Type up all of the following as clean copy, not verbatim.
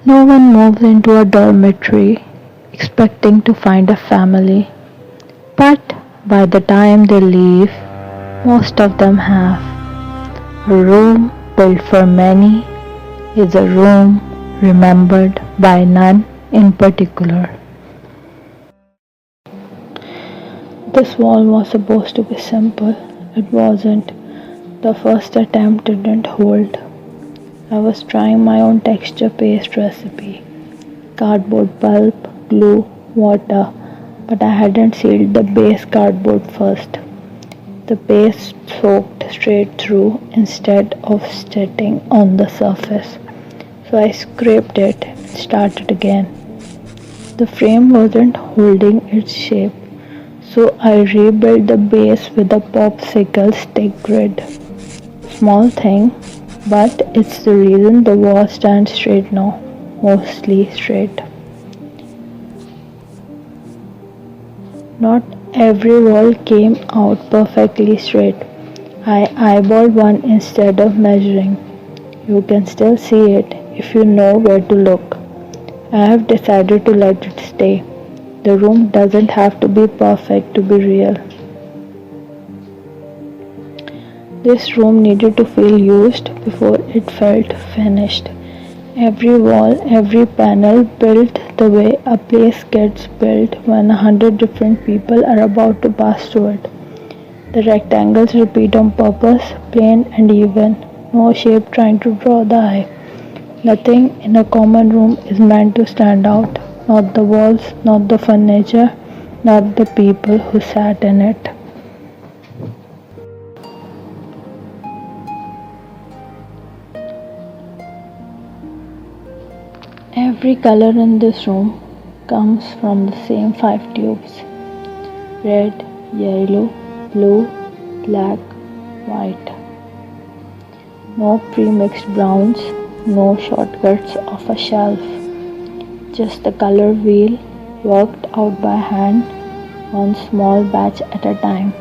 No one moves into a dormitory expecting to find a family, but by the time they leave, most of them have. A room built for many is a room remembered by none in particular. This wall was supposed to be simple. It wasn't. The first attempt didn't hold. I was trying my own texture paste recipe. Cardboard pulp, glue, water, but I hadn't sealed the base cardboard first. The paste soaked straight through instead of sitting on the surface. So I scraped it and started again. The frame wasn't holding its shape, so I rebuilt the base with a popsicle stick grid. Small thing, but it's the reason the wall stands straight now, mostly straight. Not every wall came out perfectly straight. I eyeballed one instead of measuring. You can still see it if you know where to look. I have decided to let it stay. The room doesn't have to be perfect to be real. This room needed to feel used before it felt finished. Every wall, every panel built the way a place gets built when 100 different people are about to pass through it. The rectangles repeat on purpose, plain and even, no shape trying to draw the eye. Nothing in a common room is meant to stand out, not the walls, not the furniture, not the people who sat in it. Every color in this room comes from the same five tubes: red, yellow, blue, black, white. No pre-mixed browns, no shortcuts off a shelf. Just the color wheel worked out by hand, one small batch at a time.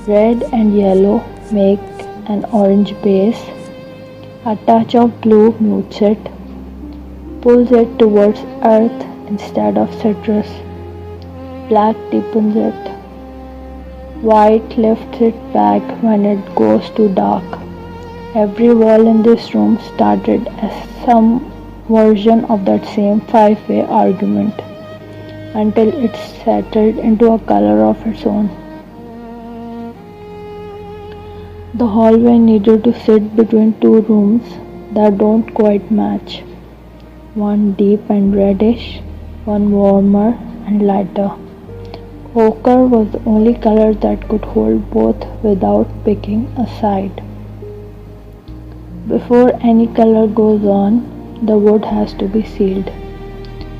Red and yellow make an orange base. A touch of blue mutes it, pulls it towards earth instead of citrus. Black deepens it. White lifts it back when it goes too dark. Every wall in this room started as some version of that same five-way argument until it settled into a color of its own. The hallway needed to sit between two rooms that don't quite match. One deep and reddish, one warmer and lighter. Ochre was the only color that could hold both without picking a side. Before any color goes on, the wood has to be sealed.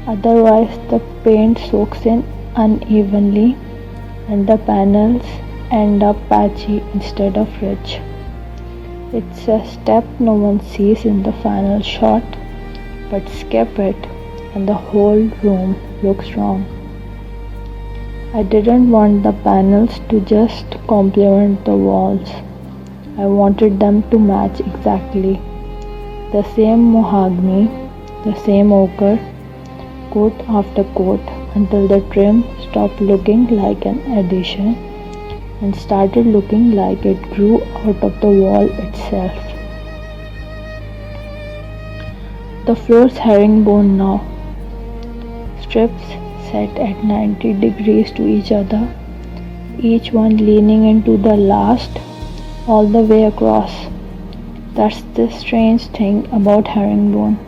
Otherwise, the paint soaks in unevenly and the panels end up patchy instead of rich. It's a step no one sees in the final shot, but skip it and the whole room looks wrong. I didn't want the panels to just complement the walls. I wanted them to match exactly. The same mahogany, the same ochre, coat after coat until the trim stopped looking like an addition and started looking like it grew out of the wall itself. The floor's herringbone now. Strips set at 90 degrees to each other, each one leaning into the last all the way across. That's the strange thing about herringbone.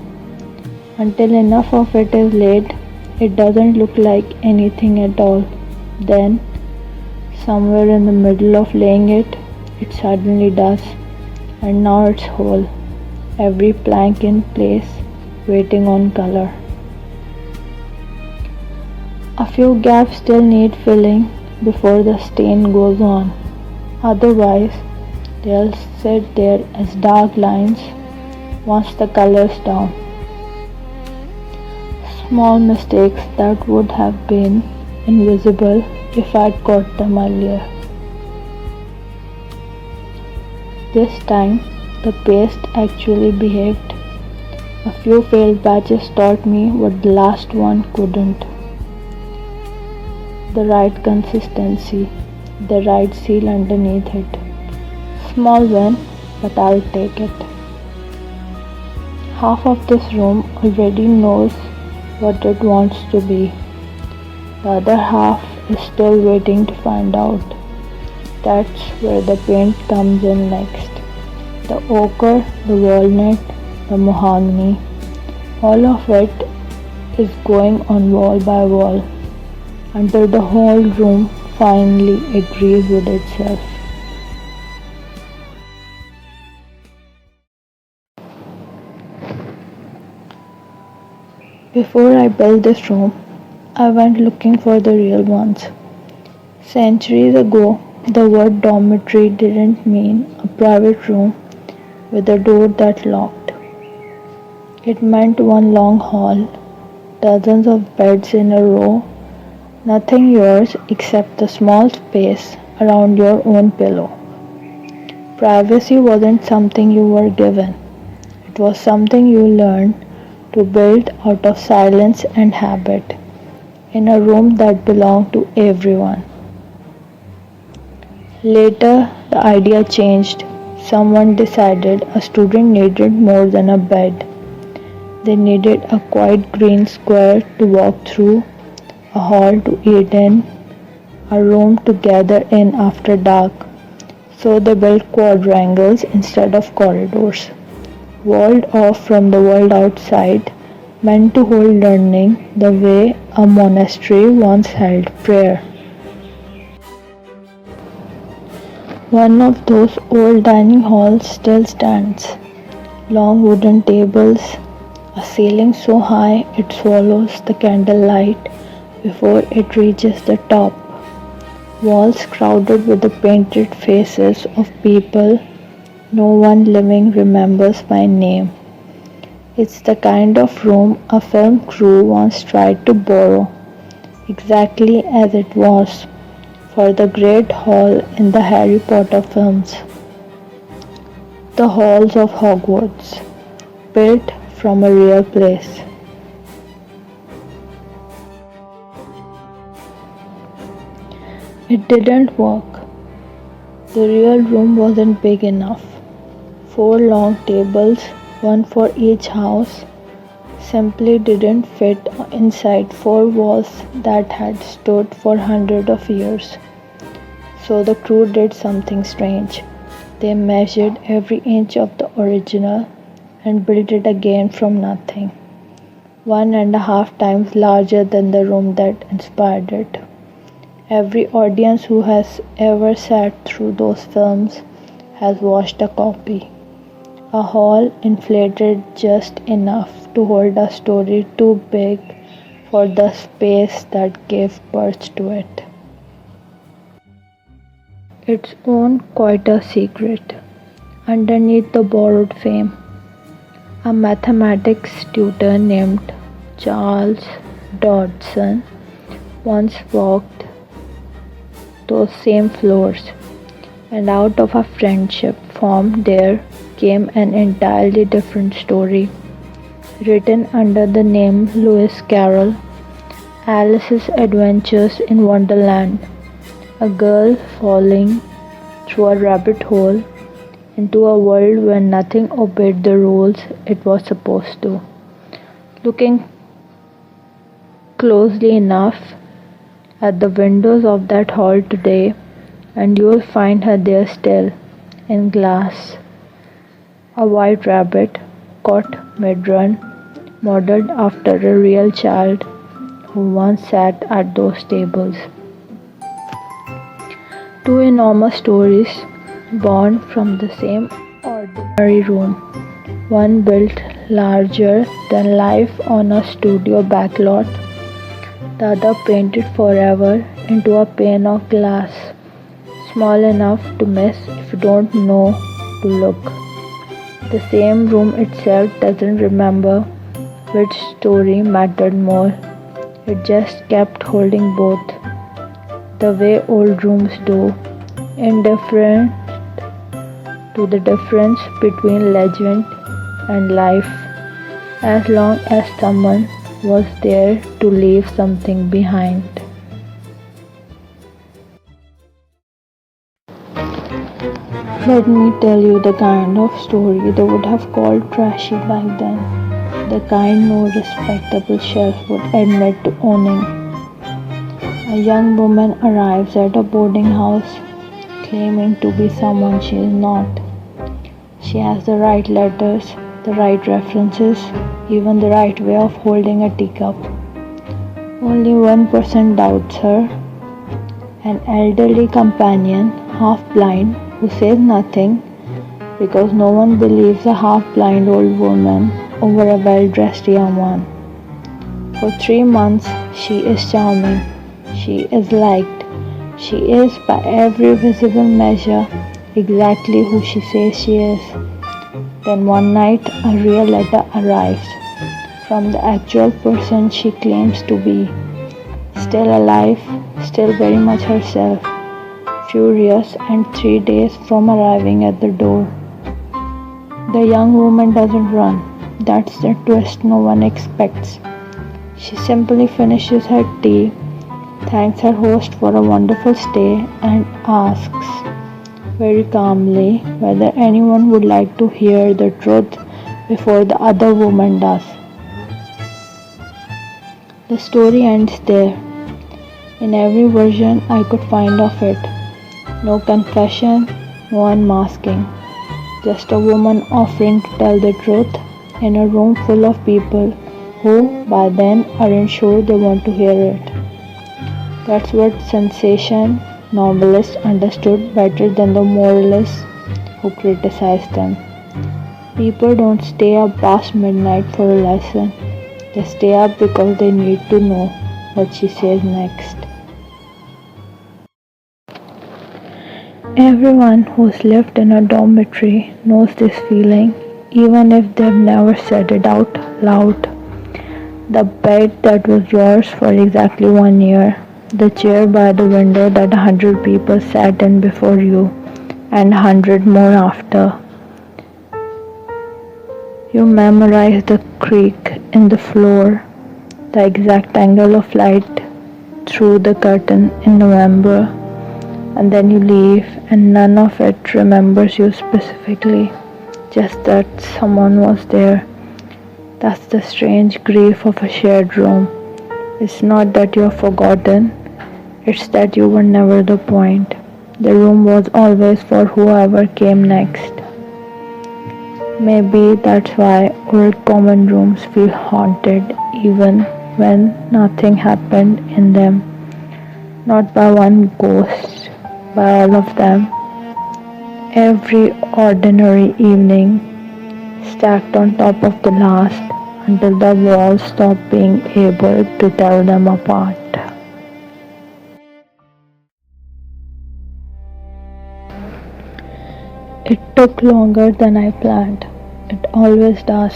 Until enough of it is laid, it doesn't look like anything at all. Then, somewhere in the middle of laying it, it suddenly does, and now it's whole, every plank in place, waiting on color. A few gaps still need filling before the stain goes on. Otherwise, they'll sit there as dark lines once the color's down. Small mistakes that would have been invisible if I'd caught them earlier. This time, the paste actually behaved. A few failed batches taught me what the last one couldn't. The right consistency, the right seal underneath it. Small win, but I'll take it. Half of this room already knows what it wants to be. The other half is still waiting to find out. That's where the paint comes in next. The ochre, the walnut, the mahogany, all of it is going on wall by wall until the whole room finally agrees with itself. Before I built this room, I went looking for the real ones. Centuries ago, the word dormitory didn't mean a private room with a door that locked. It meant one long hall, dozens of beds in a row, nothing yours except the small space around your own pillow. Privacy wasn't something you were given, it was something you learned to build out of silence and habit in a room that belonged to everyone. Later, the idea changed. Someone decided a student needed more than a bed. They needed a quiet green square to walk through, a hall to eat in, a room to gather in after dark. So they built quadrangles instead of corridors, walled off from the world outside, meant to hold learning the way a monastery once held prayer. One of those old dining halls still stands. Long wooden tables, a ceiling so high it swallows the candlelight before it reaches the top. Walls crowded with the painted faces of people no one living remembers by name. It's the kind of room a film crew once tried to borrow, exactly as it was for the great hall in the Harry Potter films. The halls of Hogwarts, built from a real place. It didn't work. The real room wasn't big enough. 4 long tables, one for each house, simply didn't fit inside 4 walls that had stood for hundreds of years. So the crew did something strange. They measured every inch of the original and built it again from nothing, 1.5 times larger than the room that inspired it. Every audience who has ever sat through those films has watched a copy. A hall inflated just enough to hold a story too big for the space that gave birth to it. Its own quite a secret. Underneath the borrowed fame, a mathematics tutor named Charles Dodson once walked those same floors, and out of a friendship formed there came an entirely different story, written under the name Lewis Carroll, Alice's Adventures in Wonderland, a girl falling through a rabbit hole into a world where nothing obeyed the rules it was supposed to. Looking closely enough at the windows of that hall today, and you'll find her there still, in glass. A white rabbit, caught mid-run, modeled after a real child who once sat at those tables. 2 enormous stories born from the same ordinary room. One built larger than life on a studio backlot, the other painted forever into a pane of glass, small enough to miss if you don't know to look. The same room itself doesn't remember which story mattered more. It just kept holding both, the way old rooms do, indifferent to the difference between legend and life. as long as someone was there to leave something behind. Let me tell you the kind of story they would have called trashy back then, the kind no respectable shelf would admit to owning. A young woman arrives at a boarding house claiming to be someone she is not. She has the right letters, the right references, even the right way of holding a teacup. Only one person doubts her, an elderly companion, half blind, who says nothing because no one believes a half blind old woman over a well dressed young one. For 3 months, she is charming, she is liked, she is, by every visible measure, exactly who she says she is. Then one night, a real letter arrives from the actual person she claims to be, still alive, still very much herself, furious, and 3 days from arriving at the door. The young woman doesn't run. That's the twist no one expects. She simply finishes her tea, thanks her host for a wonderful stay, and asks very calmly whether anyone would like to hear the truth before the other woman does. The story ends there. In every version I could find of it. No confession, no unmasking. Just a woman offering to tell the truth in a room full of people who by then aren't sure they want to hear it. That's what sensation novelists understood better than the moralists who criticized them. People don't stay up past midnight for a lesson. They stay up because they need to know what she says next. Everyone who's lived in a dormitory knows this feeling, even if they've never said it out loud. The bed that was yours for exactly 1 year, the chair by the window that 100 people sat in before you, and 100 more after. You memorize the creak in the floor, the exact angle of light through the curtain in November, and then you leave, and none of it remembers you specifically, just that someone was there. That's the strange grief of a shared room. It's not that you're forgotten, it's that you were never the point. The room was always for whoever came next. Maybe that's why old common rooms feel haunted even when nothing happened in them. Not by one ghost, by all of them. Every ordinary evening stacked on top of the last until the walls stop being able to tell them apart. It took longer than I planned. It always does,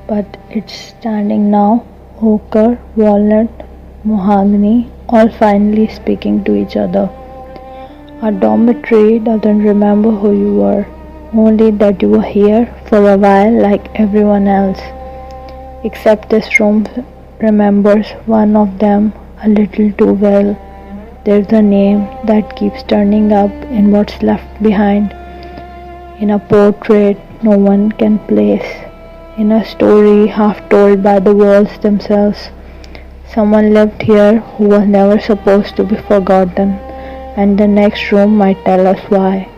but it's standing now, ochre, walnut, mahogany, all finally speaking to each other. Our dormitory doesn't remember who you were, only that you were here for a while like everyone else. Except this room remembers one of them a little too well. There's a name that keeps turning up in what's left behind, in a portrait no one can place, in a story half told by the walls themselves. Someone lived here who was never supposed to be forgotten, and the next room might tell us why.